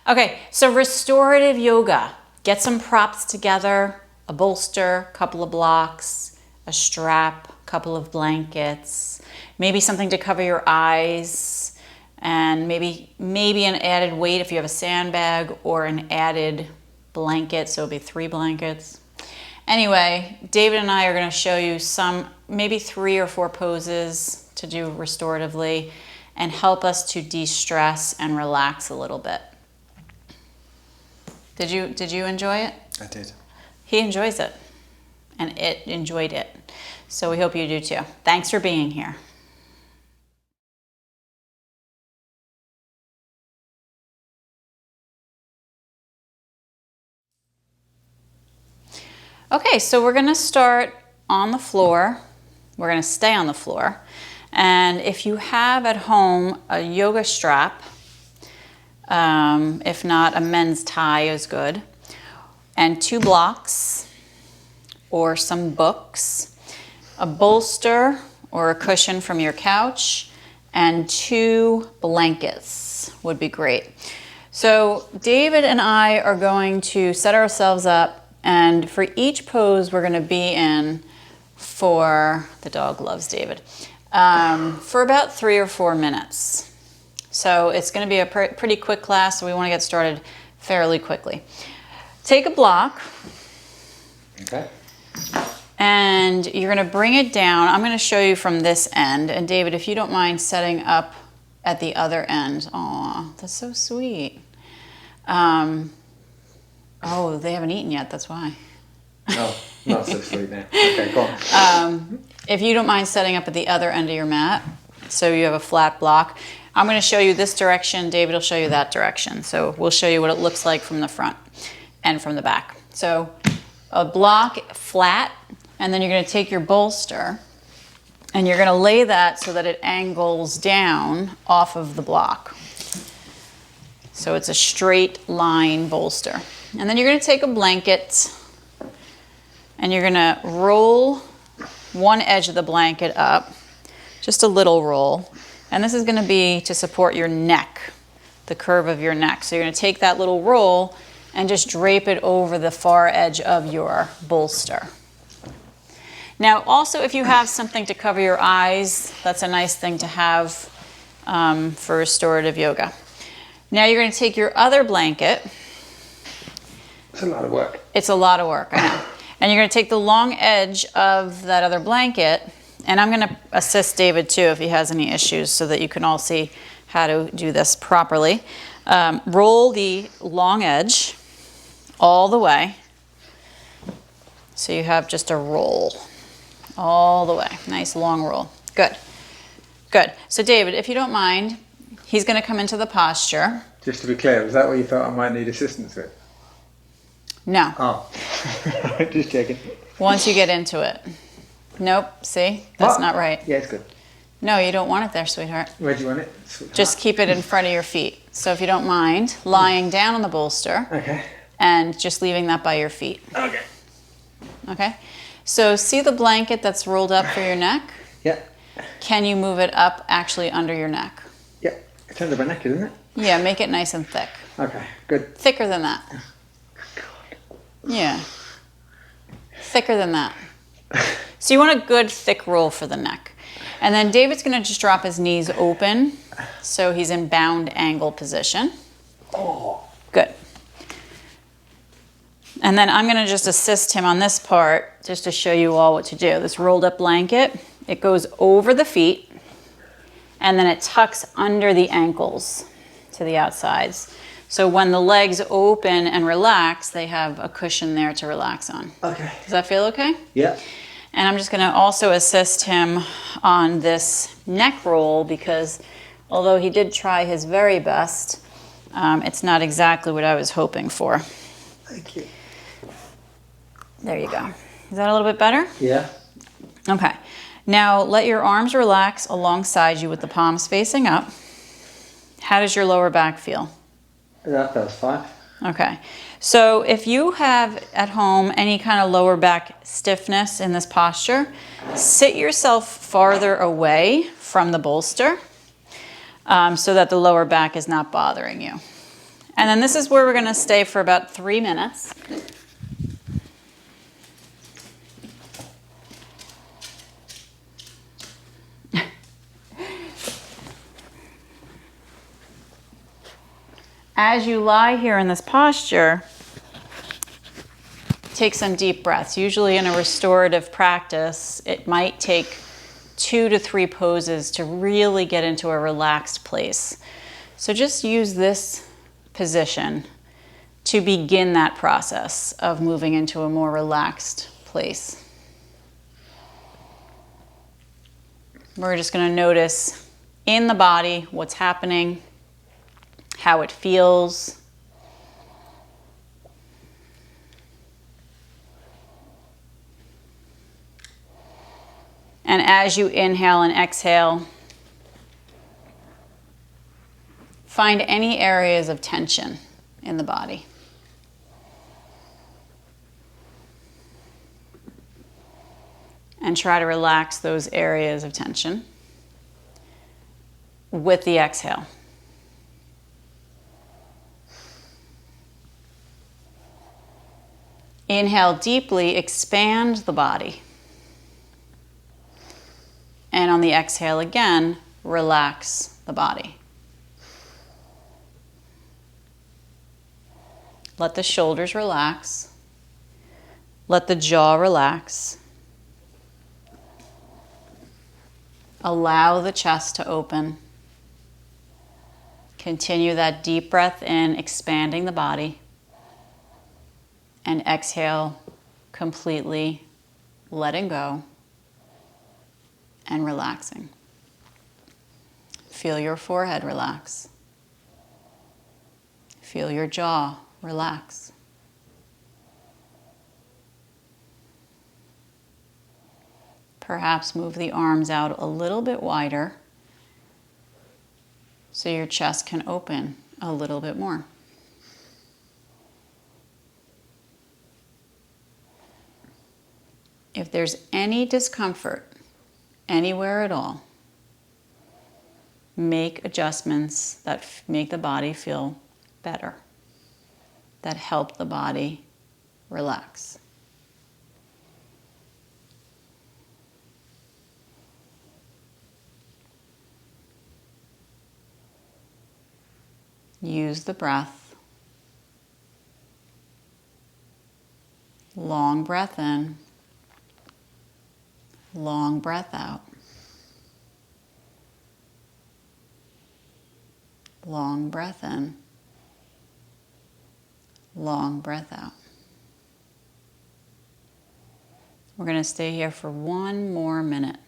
Okay, so restorative yoga. Get some props together, a bolster, a couple of blocks, a strap, a couple of blankets, maybe something to cover your eyes, and maybe an added weight if you have a sandbag, or an added blanket, so it'll be 3 blankets. Anyway, David and I are going to show you maybe 3 or 4 poses to do restoratively and help us to de-stress and relax a little bit. Did you enjoy it? I did. He enjoys it, and it enjoyed it. So we hope you do too. Thanks for being here. Okay, so we're going to start on the floor. We're going to stay on the floor. And if you have at home a yoga strap, if not, a men's tie is good, and 2 blocks or some books, a bolster or a cushion from your couch, and 2 blankets would be great. So David and I are going to set ourselves up, and for each pose we're going to be in for, the dog loves David, for about 3 or 4 minutes. So it's going to be a pretty quick class, so we want to get started fairly quickly. Take a block. Okay. And you're going to bring it down. I'm going to show you from this end. And David, if you don't mind setting up at the other end. Aw, that's so sweet. Oh, they haven't eaten yet, that's why. No, not so sweet now. Okay, go on. If you don't mind setting up at the other end of your mat, so you have a flat block. I'm going to show you this direction. David will show you that direction. So we'll show you what it looks like from the front and from the back. So a block flat, and then you're going to take your bolster and you're going to lay that so that it angles down off of the block. So it's a straight line bolster. And then you're going to take a blanket and you're going to roll one edge of the blanket up, just a little roll. And this is going to be to support your neck, the curve of your neck. So you're going to take that little roll and just drape it over the far edge of your bolster. Now also, if you have something to cover your eyes, that's a nice thing to have for restorative yoga. Now you're going to take your other blanket. It's a lot of work. It's a lot of work, I know. And you're going to take the long edge of that other blanket, and I'm going to assist David too if he has any issues so that you can all see how to do this properly. Roll the long edge all the way. So you have just a roll all the way. Nice long roll. Good. Good. So David, if you don't mind, he's going to come into the posture. Just to be clear, was that what you thought I might need assistance with? No. Oh, just checking. Once you get into it. Nope. See? That's not right. Yeah, it's good. No, you don't want it there, sweetheart. Where do you want it? Sweetheart. Just keep it in front of your feet. So if you don't mind, lying down on the bolster. Okay. And just leaving that by your feet. Okay. Okay? So see the blanket that's rolled up for your neck? Yeah. Can you move it up actually under your neck? Yeah. It's under my neck, isn't it? Yeah, make it nice and thick. Okay, good. Thicker than that. Yeah. Thicker than that. So you want a good thick roll for the neck. And then David's going to just drop his knees open so he's in bound angle position. Oh. Good. And then I'm going to just assist him on this part just to show you all what to do. This rolled up blanket, it goes over the feet and then it tucks under the ankles to the outsides. So when the legs open and relax, they have a cushion there to relax on. Okay. Does that feel okay? Yeah. And I'm just going to also assist him on this neck roll because although he did try his very best, it's not exactly what I was hoping for. Thank you. There you go. Is that a little bit better? Yeah. Okay. Now let your arms relax alongside you with the palms facing up. How does your lower back feel? That feels fine. Okay. So if you have at home any kind of lower back stiffness in this posture, sit yourself farther away from the bolster so that the lower back is not bothering you. And then this is where we're going to stay for about 3 minutes. As you lie here in this posture, take some deep breaths. Usually in a restorative practice, it might take 2 to 3 poses to really get into a relaxed place. So just use this position to begin that process of moving into a more relaxed place. We're just going to notice in the body what's happening, how it feels. And as you inhale and exhale, find any areas of tension in the body. And try to relax those areas of tension with the exhale. Inhale deeply, expand the body. And on the exhale again, relax the body. Let the shoulders relax. Let the jaw relax. Allow the chest to open. Continue that deep breath in, expanding the body. And exhale, completely letting go and relaxing. Feel your forehead relax. Feel your jaw relax. Perhaps move the arms out a little bit wider so your chest can open a little bit more. If there's any discomfort anywhere at all, make adjustments that make the body feel better, that help the body relax. Use the breath. Long breath in. Long breath out. Long breath in. Long breath out. We're going to stay here for 1 more minute.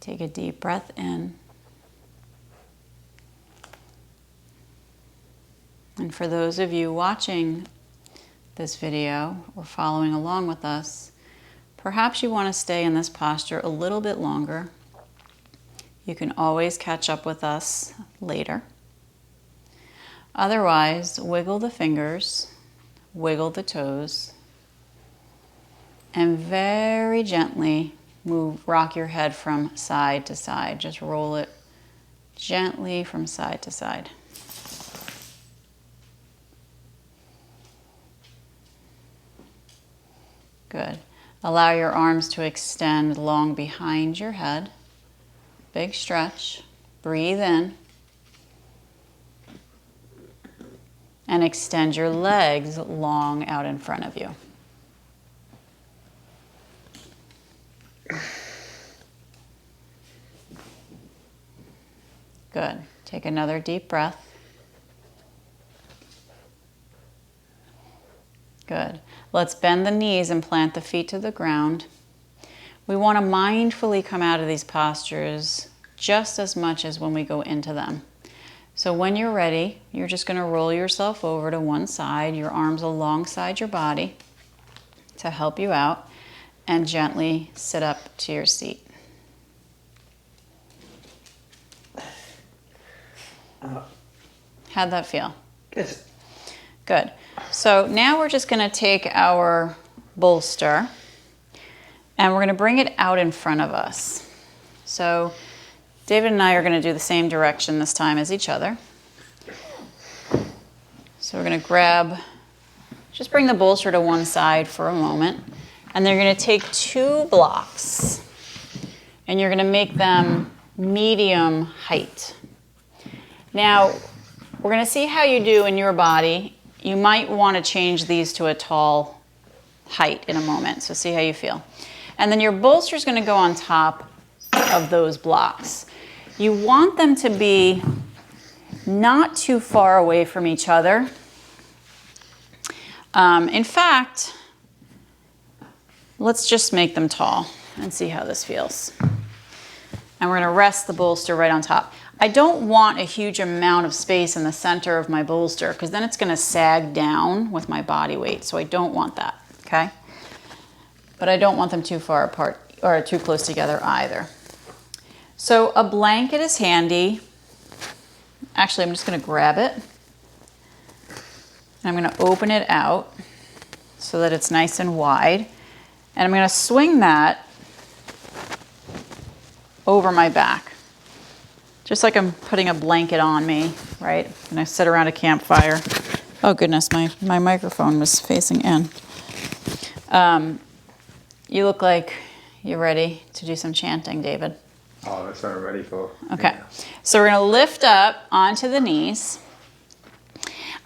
Take a deep breath in. And for those of you watching this video or following along with us, perhaps you want to stay in this posture a little bit longer. You can always catch up with us later. Otherwise, wiggle the fingers, wiggle the toes, and very gently rock your head from side to side. Just roll it gently from side to side. Good. Allow your arms to extend long behind your head. Big stretch. Breathe in. And extend your legs long out in front of you. Good. Take another deep breath. Good. Let's bend the knees and plant the feet to the ground. We want to mindfully come out of these postures just as much as when we go into them. So when you're ready, you're just going to roll yourself over to one side, your arms alongside your body to help you out, and gently sit up to your seat. How'd that feel? Good. Good. So now we're just going to take our bolster and we're going to bring it out in front of us. So David and I are going to do the same direction this time as each other. So we're going to just bring the bolster to one side for a moment, and then you're going to take 2 blocks and you're going to make them medium height. Now, we're going to see how you do in your body. You might want to change these to a tall height in a moment, so see how you feel. And then your bolster is going to go on top of those blocks. You want them to be not too far away from each other. In fact, let's just make them tall and see how this feels. And we're going to rest the bolster right on top. I don't want a huge amount of space in the center of my bolster because then it's going to sag down with my body weight, so I don't want that, okay? But I don't want them too far apart or too close together either. So a blanket is handy. Actually, I'm just going to grab it. And I'm going to open it out so that it's nice and wide. And I'm going to swing that over my back. Just like I'm putting a blanket on me, right? And I sit around a campfire. Oh goodness, my microphone was facing in. You look like you're ready to do some chanting, David. Oh, that's what I'm ready for. Okay, Yeah. so we're going to lift up onto the knees.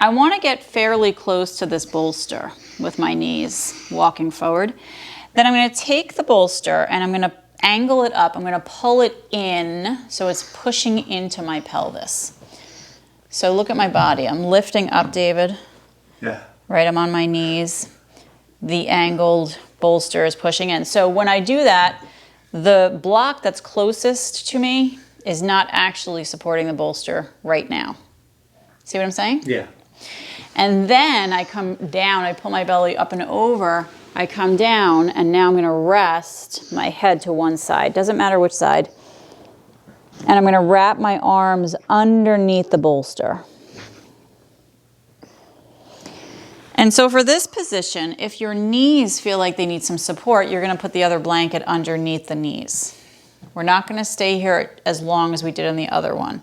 I want to get fairly close to this bolster with my knees walking forward. Then I'm going to take the bolster and I'm going to angle it up. I'm going to pull it in so it's pushing into my pelvis. So look at my body. I'm lifting up, David. Yeah. Right, I'm on my knees. The angled bolster is pushing in. So when I do that, the block that's closest to me is not actually supporting the bolster right now. See what I'm saying? Yeah. And then I come down, I pull my belly up and over, I come down, and now I'm going to rest my head to one side. Doesn't matter which side. And I'm going to wrap my arms underneath the bolster. And so for this position, if your knees feel like they need some support, you're going to put the other blanket underneath the knees. We're not going to stay here as long as we did on the other one.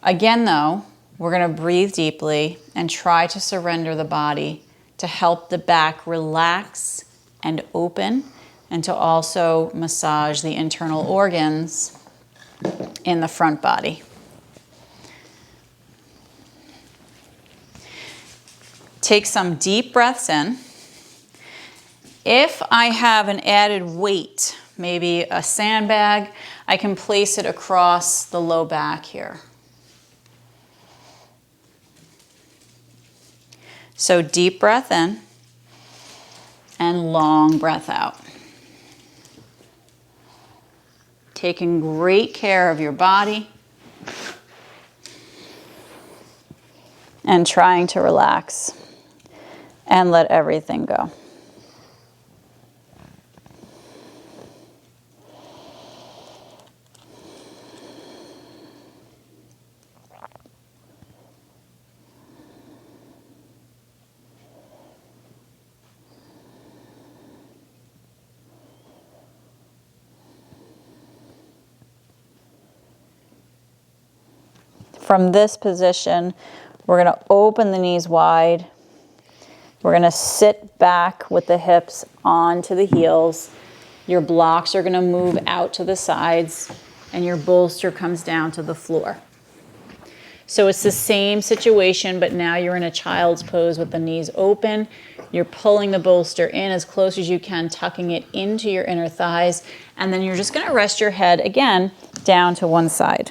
Again, though, we're going to breathe deeply and try to surrender the body to help the back relax and open, and to also massage the internal organs in the front body. Take some deep breaths in. If I have an added weight, maybe a sandbag, I can place it across the low back here. So deep breath in and long breath out. Taking great care of your body and trying to relax and let everything go. From this position, we're going to open the knees wide. We're going to sit back with the hips onto the heels. Your blocks are going to move out to the sides, and your bolster comes down to the floor. So it's the same situation, but now you're in a child's pose with the knees open. You're pulling the bolster in as close as you can, tucking it into your inner thighs, and then you're just going to rest your head again down to one side.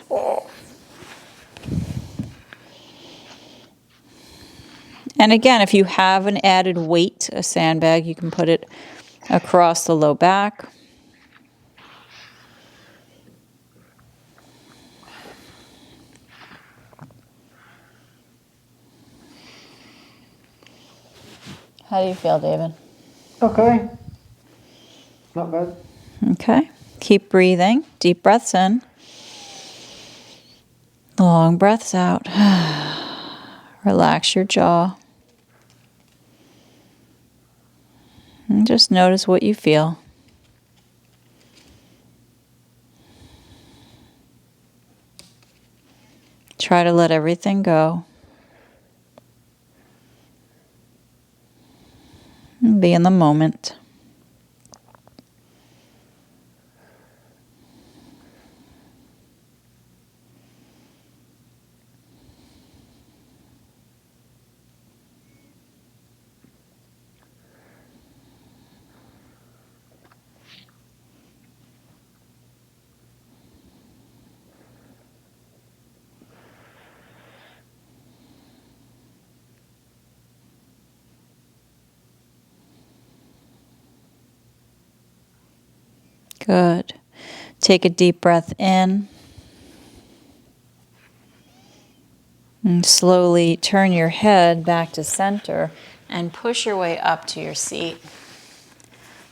And again, if you have an added weight, a sandbag, you can put it across the low back. How do you feel, David? Okay. Not bad. Okay. Keep breathing. Deep breaths in. Long breaths out. Relax your jaw. And just notice what you feel. Try to let everything go. And be in the moment. Good. Take a deep breath in. And slowly turn your head back to center and push your way up to your seat.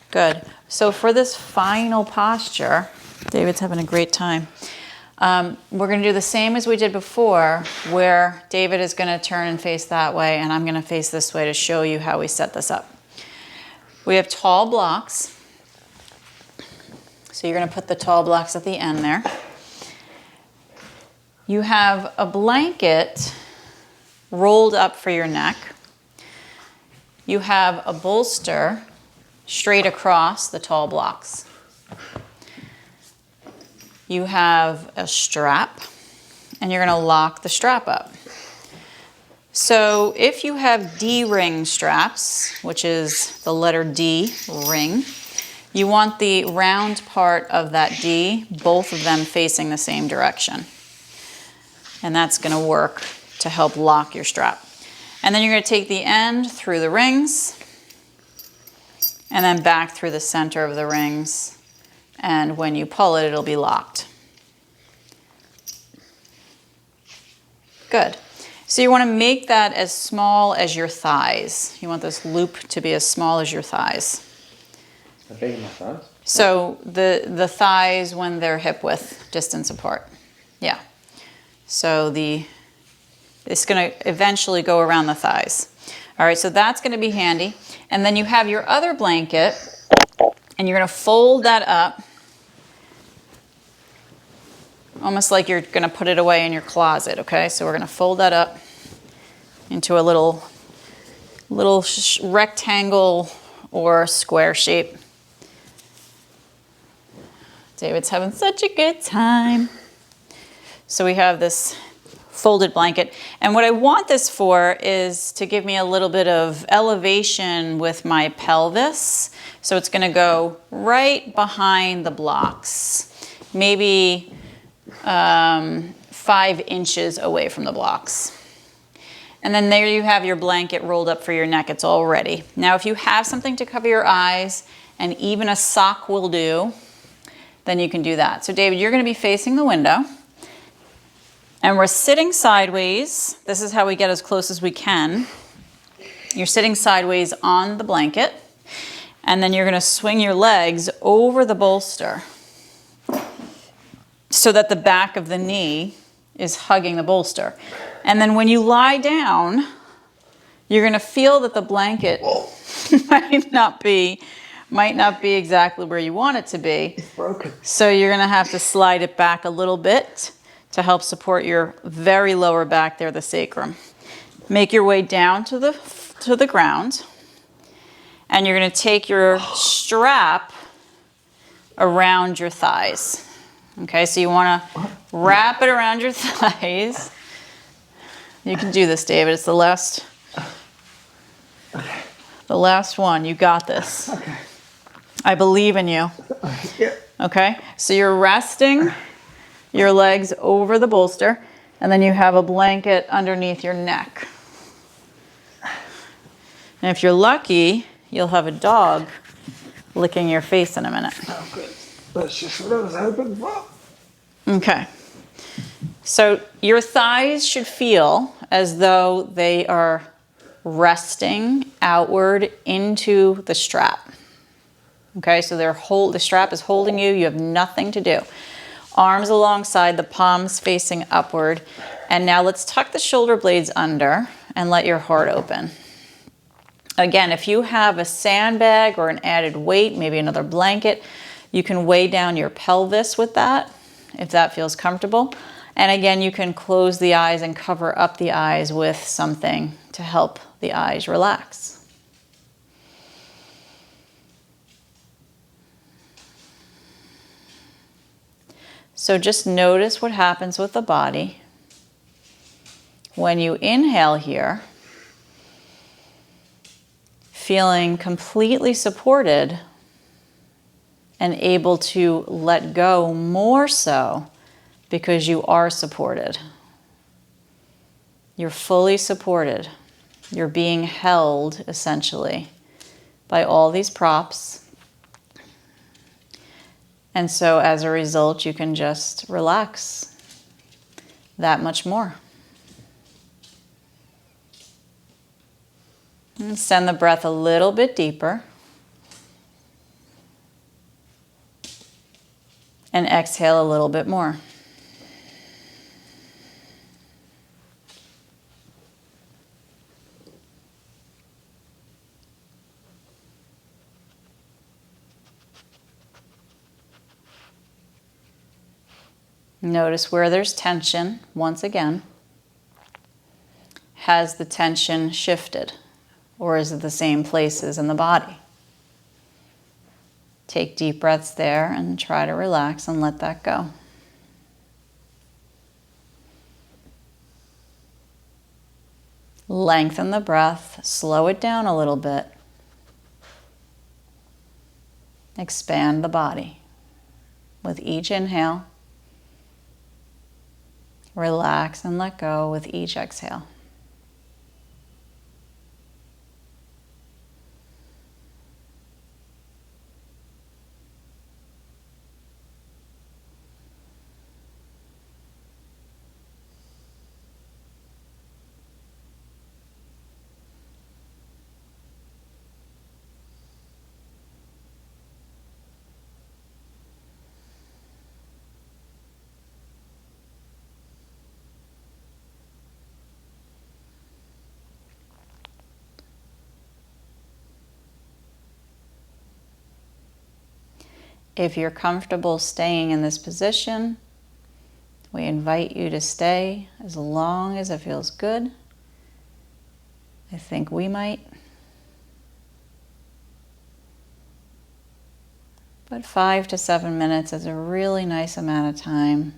Good. So for this final posture, David's having a great time. We're going to do the same as we did before, where David is going to turn and face that way, and I'm going to face this way to show you how we set this up. We have tall blocks. So you're going to put the tall blocks at the end there. You have a blanket rolled up for your neck. You have a bolster straight across the tall blocks. You have a strap, and you're going to lock the strap up. So if you have D-ring straps, which is the letter D, ring, you want the round part of that D, both of them facing the same direction. And that's going to work to help lock your strap. And then you're going to take the end through the rings, and then back through the center of the rings. And when you pull it, it'll be locked. Good. So you want to make that as small as your thighs. You want this loop to be as small as your thighs. How big are my thighs? So the thighs when they're hip width distance apart. Yeah. So it's going to eventually go around the thighs. All right, so that's going to be handy. And then you have your other blanket, and you're going to fold that up, almost like you're going to put it away in your closet, okay? So we're going to fold that up into a little rectangle or square shape. David's having such a good time. So we have this folded blanket. And what I want this for is to give me a little bit of elevation with my pelvis. So it's going to go right behind the blocks, maybe 5 inches away from the blocks. And then there you have your blanket rolled up for your neck. It's all ready. Now if you have something to cover your eyes, and even a sock will do, then you can do that. So David, you're going to be facing the window, and we're sitting sideways. This is how we get as close as we can. You're sitting sideways on the blanket, and then you're going to swing your legs over the bolster so that the back of the knee is hugging the bolster. And then when you lie down, you're going to feel that the blanket might not be exactly where you want it to be. It's broken. So you're going to have to slide it back a little bit to help support your very lower back there, the sacrum. Make your way down to the ground, and you're going to take your strap around your thighs. Okay, so you want to wrap it around your thighs. You can do this, David. It's the last one. You got this. Okay. I believe in you. Yeah. Okay, so you're resting your legs over the bolster, and then you have a blanket underneath your neck. And if you're lucky, you'll have a dog licking your face in a minute. Oh, good. That's just what I was hoping for. Okay. So your thighs should feel as though they are resting outward into the strap. Okay, so the strap is holding you. You have nothing to do. Arms alongside, the palms facing upward. And now let's tuck the shoulder blades under and let your heart open. Again, if you have a sandbag or an added weight, maybe another blanket, you can weigh down your pelvis with that, if that feels comfortable. And again, you can close the eyes and cover up the eyes with something to help the eyes relax. So just notice what happens with the body. When you inhale here, feeling completely supported and able to let go more so because you are supported. You're fully supported. You're being held, essentially, by all these props. And so as a result, you can just relax that much more. And send the breath a little bit deeper. And exhale a little bit more. Notice where there's tension, once again. Has the tension shifted? Or is it the same places in the body? Take deep breaths there and try to relax and let that go. Lengthen the breath, slow it down a little bit. Expand the body. With each inhale, relax and let go with each exhale. If you're comfortable staying in this position, we invite you to stay as long as it feels good. I think we might. But 5 to 7 minutes is a really nice amount of time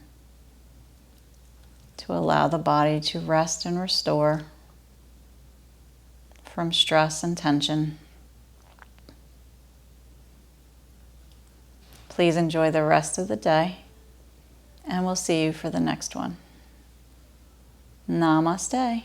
to allow the body to rest and restore from stress and tension. Please enjoy the rest of the day, and we'll see you for the next one. Namaste.